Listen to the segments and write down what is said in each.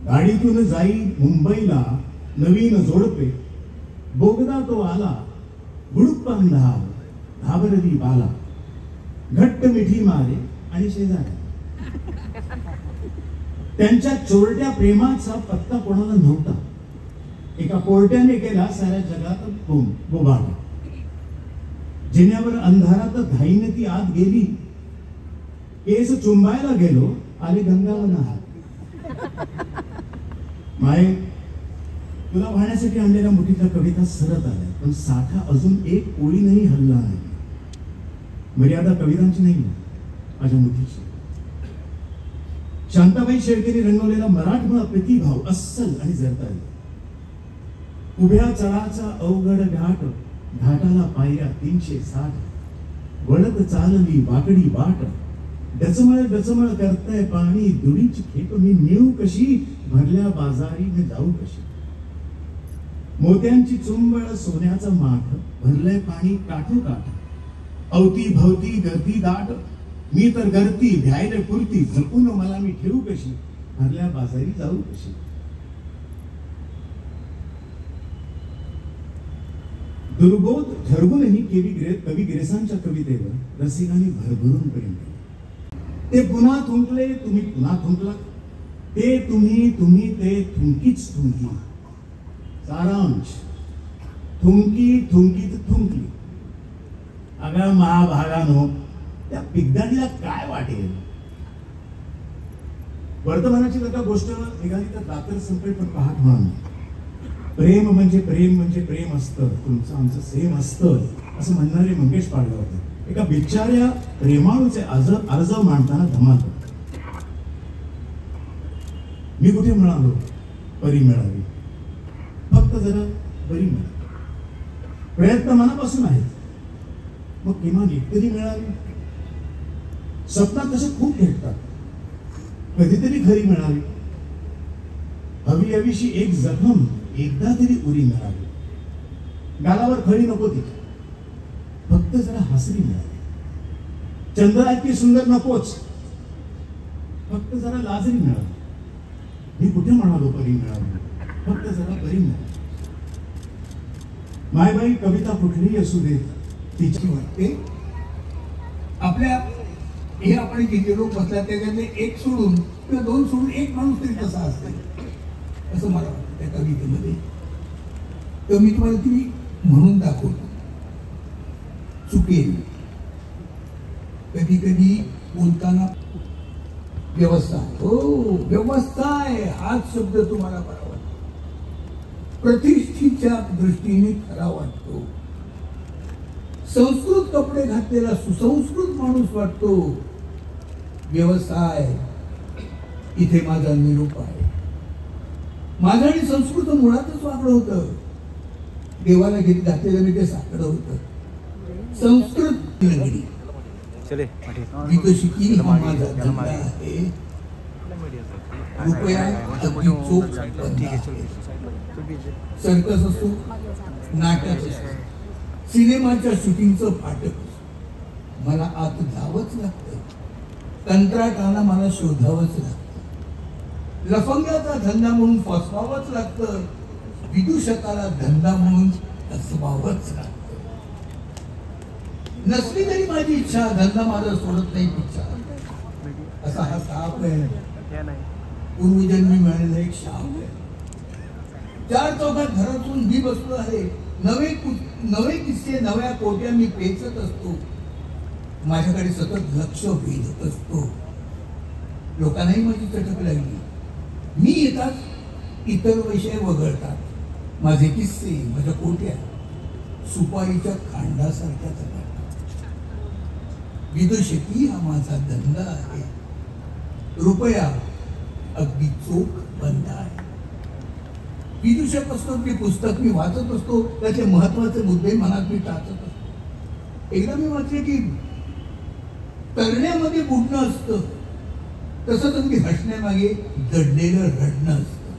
गाडीतून जाई मुंबईला नवीन जोडपे, बोगदा तो आला गुडूप अंधार, घाबरली बाला, घट्ट मिठी मारे आणि शेजारी. त्यांच्या चोरट्या प्रेमाचा पत्ता कोणाला नव्हता. एका कोर्ट्याने केला साऱ्या जगात बोबाटा. जिन्यावर अंधारात धाईने ती आत गेली. केस चुंबायला गेलो, आले गंगावन हात. माये, तुला वाहण्यासाठी आणलेल्या मुठीतल्या कविता सरत आल्या, पण साठा अजून एक ओळीनही हल्ला नाही. मर्यादा कवितांची नाही, माझ्या मुठीची. शांताबाई शेळकेने रंगवलेला मराठमोळा प्रतिभाव अस्सल आणि जरता येतो. उभ्या चढाचा अवघड घाट, घाटाला पायऱ्या 360, वळत चालली वाकडी वाट, डचमळ करताय पाणी, दुडीची खेप मी नेऊ कशी, भरल्या बाजारी मी जाऊ कशी. मोत्यांची चुंबळ सोन्याचा माठ, भरलंय पाणी काठोकाठ, अवती भवती गर्दी दाट, मी तर गर्दी भ्यायला पुरती, जपून मला मी ठेवू कशी, भरल्या बाजारी जाऊ कशी. दुर्बोध ठरवूनही कवी ग्रेसांच्या कवितेवर रसिकांनी भरभरून प्रेम केले. ते पुन्हा थुंकले, तुम्ही पुन्हा थुंकलात. ते तुम्ही ते थुंकीच थुंकी. सारांश, थुंकी थुंकीत थुंकली. अगं महाभागानो, त्या पिगदाडीला काय वाटेल. वर्तमानाची जर का गोष्ट निघाली तर दातर संपेल, पण पहाट म्हणून प्रेम म्हणजे प्रेम असतं, तुमचं आमचं सेम असतं, असं म्हणणारे मंगेश पाडगाव होते. एका बिचाऱ्या प्रेमाळूचे अर्ज मांडताना धमाल. मी कुठे म्हणालो परी मिळावी, फक्त जरा बरी मिळावी. प्रयत्न मनापासून आहेत, मग किमान एकतरी मिळावी. स्वप्नात तसे खूप भेटतात, कधीतरी खरी मिळावी. हवी हवीशी एक जखम एकदा तरी उरी मिळावी. गालावर खळी नको ती, फक्त जरा हसरी मिळावी. चंद्रा इतकी सुंदर नकोच, फक्त जरा लाजरी मिळावी. मी कुठे म्हणालो परी मिळावी, फक्त जरा बरी मिळावी. मायबाई कविता कुठलीही असू दे, तिची वाटते. आपल्या हे आपण किती लोक बसतात त्याच्यातले एक सोडून किंवा दोन सोडून एक माणूस तरी कसा असते असं मला वाटतं त्या कवितेमध्ये. तर मी तुम्हाला ती म्हणून दाखवतो. चुकेल कधी कधी बोलताना व्यवस्था, हो व्यवस्था हाच शब्द तुम्हाला बरा वाटतो. प्रतिष्ठेच्या दृष्टीने खरा वाटतो. संस्कृत कपडे घातलेला सुसंस्कृत माणूस वाटतो. व्यवसाय इथे माझा निरूप आहे. माझं आणि संस्कृत मुळातच वाकडं होतं. देवाला घेत घातलेलं मी ते साकडं होतं. संस्कृत लंगडी विकसिकी हा माझा धंदा आहे. रुपया चोख सर्कस असो, नाटक असो, सिनेमाच्या शूटिंगचं फाटक मला आत जावंच लागतं. कंत्राटाला मला शोधावंच लागतं. लफंगाचा धंदा म्हणून फसवावंच लागतं. विदूषकाला धंदा म्हणून फसवावंच लागतं. नसली तरी माझी इच्छा, धंदा माझा सोडत नाही इच्छा. असा हा साप आहे, पूर्वजन्मी मिळालेला एक शाप आहे. 4 चौघात घरातून मी बसलो आहे. नवे किस्से नव्या कोट्या मी पेचत असतो. माझ्याकडे सतत लक्ष वेधत असतो. लोकांनाही माझी चटक लागली. मी येतात इतर विषय वगळतात. माझे किस्से, माझ्या कोट्या सुपारीच्या खांडासारख्या चटकतात. विदूषकी हा माझा धंदा आहे. रुपया अगदी चोख बंद आहे. विदूषक असतो ते पुस्तक मी वाचत असतो. त्याचे महत्वाचे मुद्दे मनात मी टाचत असतो. एकदा मी वाचले की करण्यामध्ये बुडणं असतं, तसंच अगदी हसण्यामागे दडलेलं रडणं असतं.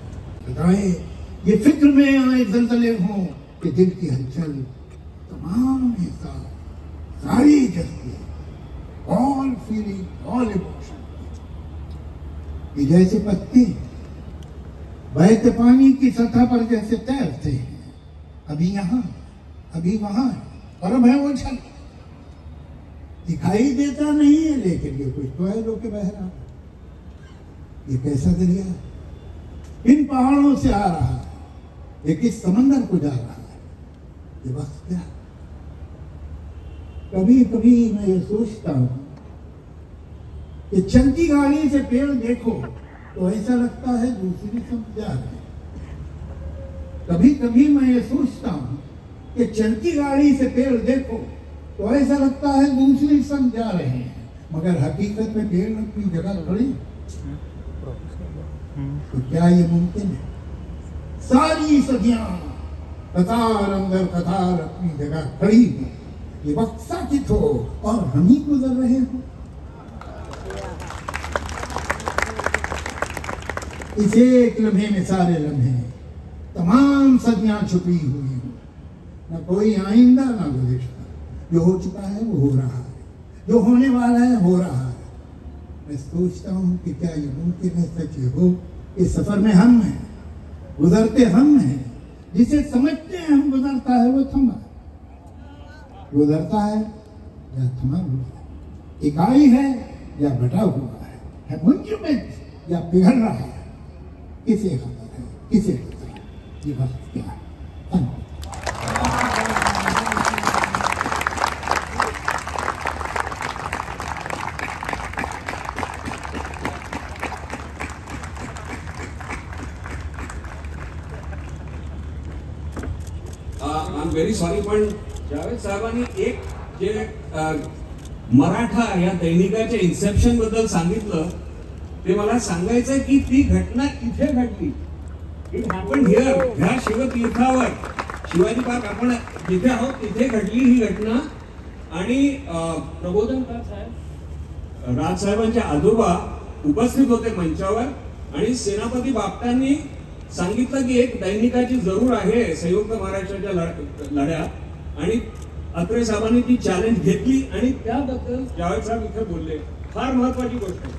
ये फिक्र में आए जलजले हों कि दिल की हलचल तमाम हिस्सा सारी जज्बे, ऑल फीलिंग, ऑल इमोशन, जैसे पत्ते बहते पानी की सतह पर जैसे तैरते हैं, अभी यहाँ अभी वहां, और अब है वो छल। दिखाई देता नहीं है लेकिन ये कुछ तो है जो कि बह रहा है। ये कैसा दरिया है? इन पहाड़ों से आ रहा है, ये किस समंदर को जा रहा है? ये वक्त क्या? कभी कभी मैं ये सोचता हूं कि चलती गाड़ी से पेड़ देखो तो ऐसा लगता है दूसरी सब जा रहे हैं। कभी कभी मैं ये सोचता हूं कि चलती गाड़ी से पेड़ देखो तो ऐसा लगता है दूसरी सब जा रहे हैं, मगर हकीकत में पेड़ अपनी जगह खड़ी। तो क्या ये मुमकिन है? सारी सदियां कतार अंदर कतार अपनी जगह खड़ी है, ये वक्त साकित हो और हम ही गुजर रहे हो। इस एक लम्हे में सारे लम्हे, तमाम सदियां छुपी हुई हो, न कोई आइंदा न गुज़िश्ता। जो हो चुका है वो हो रहा है, जो होने वाला है हो रहा है। मैं सोचता हूँ कि क्या ये मुमकिन है सच ये हो? इस सफर में हम हैं, गुजरते हम हैं, जिसे समझते हैं हम गुजरता है वो थमा, गुजरता है या थमा हुआ है, इकाई है या बटा हुआ है मुंजमद या पिघल रहा है। किसे खबर है, किसे पता है ये वक्त क्या है? आय एम व्हेरी सॉरी, पण जावेद साहेबांनी एक जे मराठा या दैनिकाच्या इन्सेप्शन बद्दल सांगितलं ते मला सांगायचं की ती घटना इथे घडली. इट हॅपन हिअर, ह्या शिवतीर्थावर, शिवाजी पार्क आपण जिथे आहोत तिथे घडली ही घटना. आणि प्रबोधन राज साहेबांचे आजोबा उपस्थित होते मंचावर आणि सेनापती बापटांनी सांगितलं की एक दैनिकाची जरूर आहे संयुक्त महाराष्ट्राच्या लढ्यात, आणि अत्रे साहेबांनी ती चॅलेंज घेतली आणि त्याबद्दल जावेद साहेब इथे बोलले. फार महत्वाची गोष्ट आहे.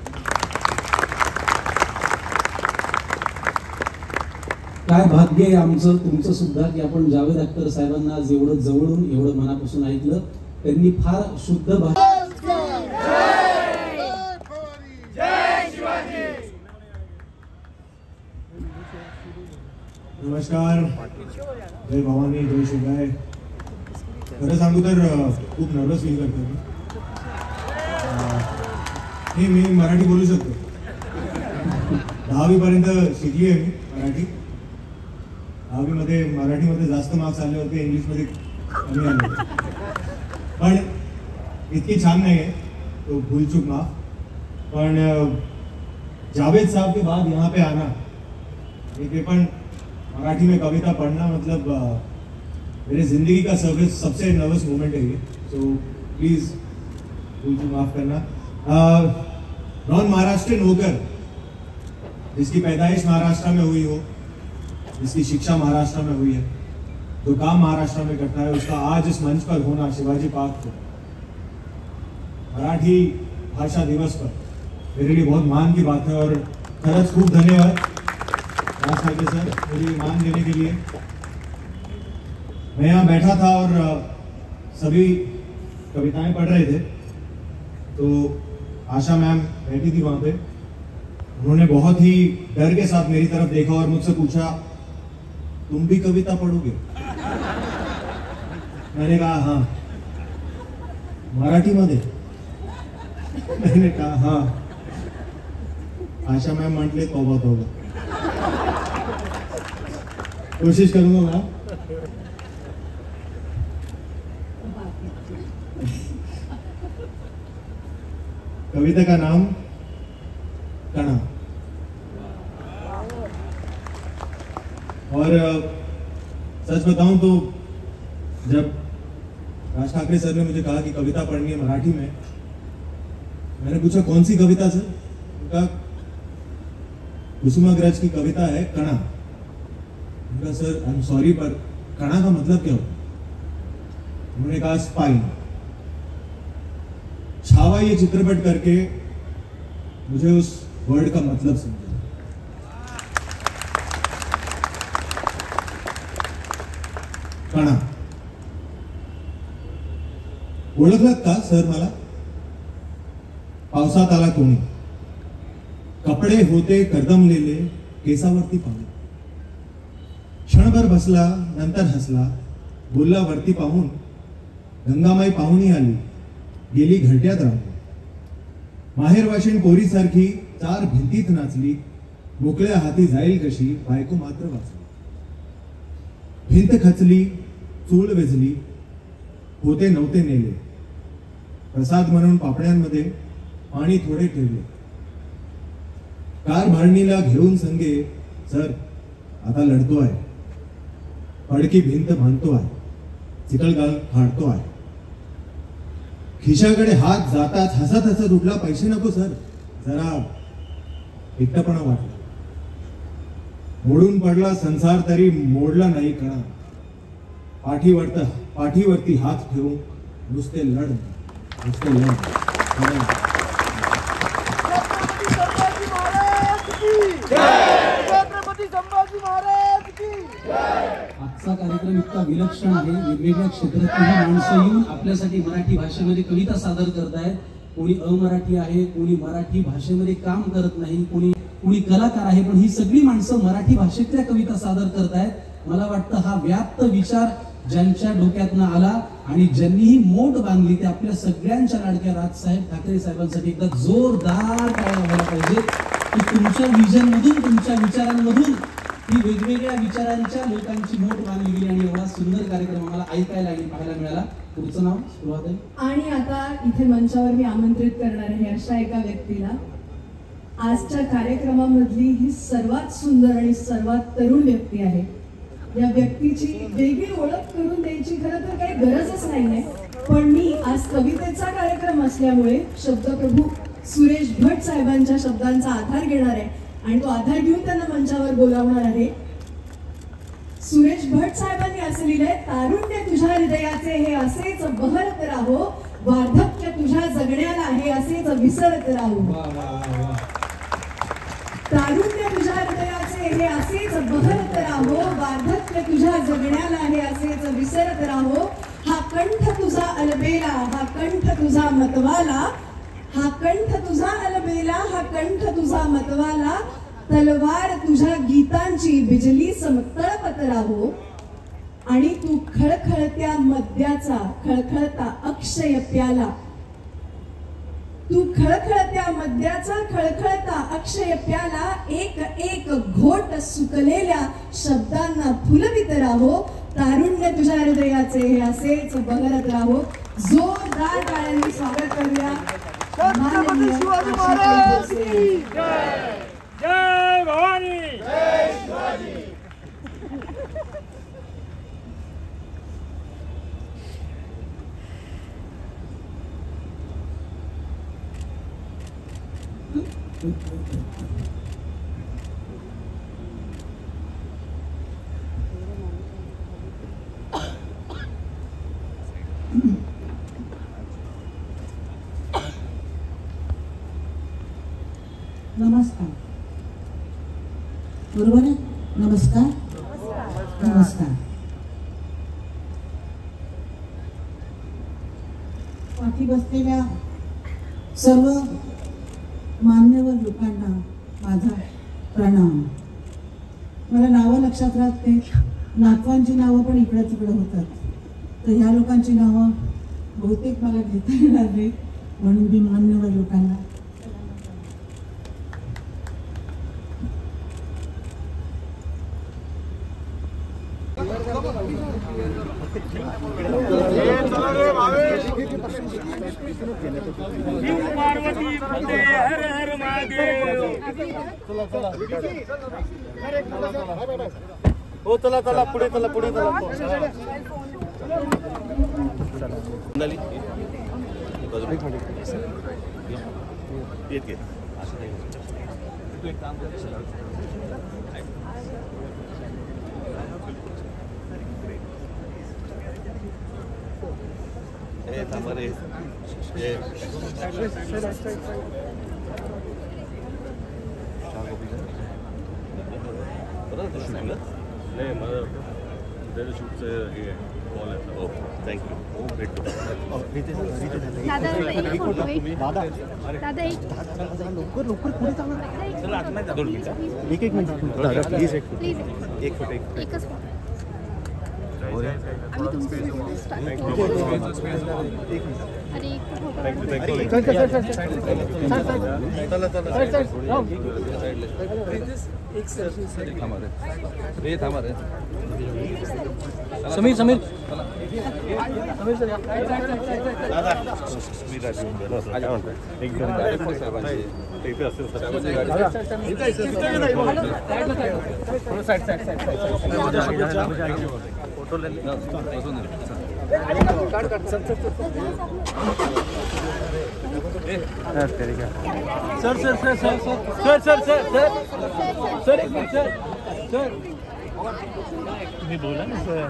काय भाग्य आहे आमचं तुमचं सुद्धा की आपण जावेद अख्तर साहेबांना आज एवढं जवळून एवढं मनापासून ऐकलं. त्यांनी फार शुद्ध भाषा. नमस्कार, जय भवानी, जय शिवराय. खरं सांगू तर खूप नर्वस फील करतो मी. मी मराठी बोलू शकतो. 10वी पर्यंत शिकली आहे मी मराठी. 10वी मध्ये मराठीमध्ये जास्त मार्क्स आले होते, इंग्लिशमध्ये कमी आले होते. पण इतकी छान नाही आहे, तो भूल चूक माफ. पण जावेद साहब के बाद यहाँ पे आना, ये पण मराठी में कविता पढ़ना, मतलब मेरे जिंदगी का सबसे नर्वस मोमेंट है ये. सो प्लीज मुझे माफ करना. नॉन महाराष्ट्रियन होकर जिसकी पैदाइश महाराष्ट्र में हुई हो, जिसकी शिक्षा महाराष्ट्र में हुई है, जो काम महाराष्ट्र में करता है, उसका आज इस मंच पर होना शिवाजी पार्क पर मराठी भाषा दिवस पर मेरे लिए बहुत मान की बात है. और खरंच खूब धन्यवाद राज ठाकरे सर मुझे मान देने के लिए. मैं यहाँ बैठा था और सभी कविताएं पढ़ रहे थे, तो आशा मैम बैठी थी वहाँ पे. उन्होंने बहुत ही डर के साथ मेरी तरफ देखा और मुझसे पूछा, तुम भी कविता पढ़ोगे? मैंने कहा हाँ. मराठी मध्ये? मैंने कहा हाँ. आशा मैम म्हटले तौबा तौबा. कोशिश करूंगा मैम. कविता का नाम कणा. और सच बताऊं तो जब राज ठाकरे सर ने मुझे कहा कि कविता पढ़नी है मराठी में, मैंने पूछा कौन सी कविता सर? उनका कुसुमाग्रज की कविता है कणा. उनका सर आई एम सॉरी पर कणा का मतलब क्या होता? उन्होंने कहा स्पाइन. छावा ये चित्रपट करके मुझे उस वर्ड का मतलब समझा. कणा. ओळखलात का सर मला? पावसात आला कोणी, कपडे होते कर्दमलेले, केसावरती पाणी. क्षणभर बसला, नंतर हसला, बोलला वरती पाहून, गंगामाई पाहुणी आली, गेली घरट्यात राहून. माहेरवाशीण पोरीसारखी 4 भिंतीत नाचली, मोकळ्या हाती जाईल कशी, बायको मात्र वाचली. भिंत खचली, चूळ वेझली, होते नव्हते नेले, प्रसाद म्हणून पापड्यांमध्ये पाणी थोडे ठेवले. कार भाडणीला घेऊन संगे, सर आता लढतो आहे, पडकी भिंत बांधतो आहे, चिकलगाल फाडतो आहे. खिशाकडे हात जाताच हसत हसत उठला, पैसे नको सर, जरा एकटपणा वाटला. मोडून पडला संसार तरी मोडला नाही कणा. पाठीवरती हात ठेवून नुसते लढ, नुसते लढ. आजचा कार्यक्रम इतका विलक्षण आहे. वेगवेगळ्या क्षेत्रातील माणसं येऊन आपल्यासाठी मराठी भाषेमध्ये कविता सादर करतायत. कोणी अमराठी आहे, कोणी मराठी भाषेमध्ये काम करत नाही, कोणी कलाकार आहे, पण ही सगळी माणसं मराठी भाषेतल्या कविता सादर करतायत. मला वाटतं हा व्याप्त विचार ज्यांच्या डोक्यातनं आला आणि ज्यांनीही मोठ बांधली ते आपल्या सगळ्यांच्या लाडक्या राजसाहेब ठाकरे साहेबांसाठी एकदा जोरदार टाळ्या व्हायला पाहिजे की तुमच्या विजन मधून, तुमच्या विचारांमधून ही वेगवेगळ्या विचारांच्या लोकांची मोठ बांधली गेली आणि एवढा सुंदर कार्यक्रम आम्हाला ऐकायला आणि पाहायला मिळाला. पुढचं नाव सुरुवात आहे. आणि आता इथे मंचावर मी आमंत्रित करणार आहे अशा एका व्यक्तीला. आजच्या कार्यक्रमामधली ही सर्वात सुंदर आणि सर्वात तरुण व्यक्ती आहे. या व्यक्तीची वेगळी ओळख करून द्यायची खरं तर काही गरजच नाहीये, पण मी आज कवितेचा कार्यक्रम असल्यामुळे शब्दप्रभू सुरेश भट साहेबांच्या शब्दांचा आधार घेणार आहे आणि तो आधार घेऊन त्यांना मंचावर बोलावणार आहे. सुरेश भट साहेबांनी असं लिहिलंय, तारुण्य तुझ्या हृदयाचे हे असेच बहरत राहो, वार्धक्य तुझ्या जगण्याला हे असेच विसरत राहो. तारुण्य तुझ्या हृदयाचे हे असेच बहरत राहो, वार्धक्य तुझ्या जगण्याला हे असेच विसरत राहो. हा कंठ तुझा अलबेला, हा कंठ तुझा मतवाला, हा कंठ तुझा अलबेला, हा कंठ तुझा मतवाला. तलवार तुझ्या गीतांची बिजली समतळपत राहो आणि तू खळखळत्या मद्याचा खळखळता अक्षय प्याला. तू खळखळत्या मद्याचा खळखळता अक्षय प्याला, एक एक घोट सुकलेल्या शब्दांना फुलवित राहो. तारुण्य तुझ्या हृदयाचे हे असेच बहरत राहो. जोरदार टाळ्यांनी स्वागत करूया माननीय आशाताई भोसले. जय भवानी. नमस्कार. बरोबर आहे? नमस्कार. नमस्कार. पाठी बसलेल्या सर्व मान्यवर लोकांना माझा प्रणाम. मला नावं लक्षात राहत नाही, नातवांची नावं पण इकडं तिकडं होतात, तर ह्या लोकांची नावं बहुतेक मला घेता येणार नाही, म्हणून मी मान्यवर लोकांना पार्वती हर हर महादेव. हो चला चला पुढे चला पुढे चला. सध्याच्या शूटचं हे कॉल आहे. Okay thank you. भेटतो. दादा एक फोटो दादा एक लवकर पुढे चालू. चला आत नाही जा. 2 मिनिटं. एक मिनिट दादा प्लीज एक फोटो. एकच फोटो. आम्ही तुमचे अरे एक फोटो. समीर सर फोटो ले सर एक मिनिट सर तुम्ही बोला ना सर.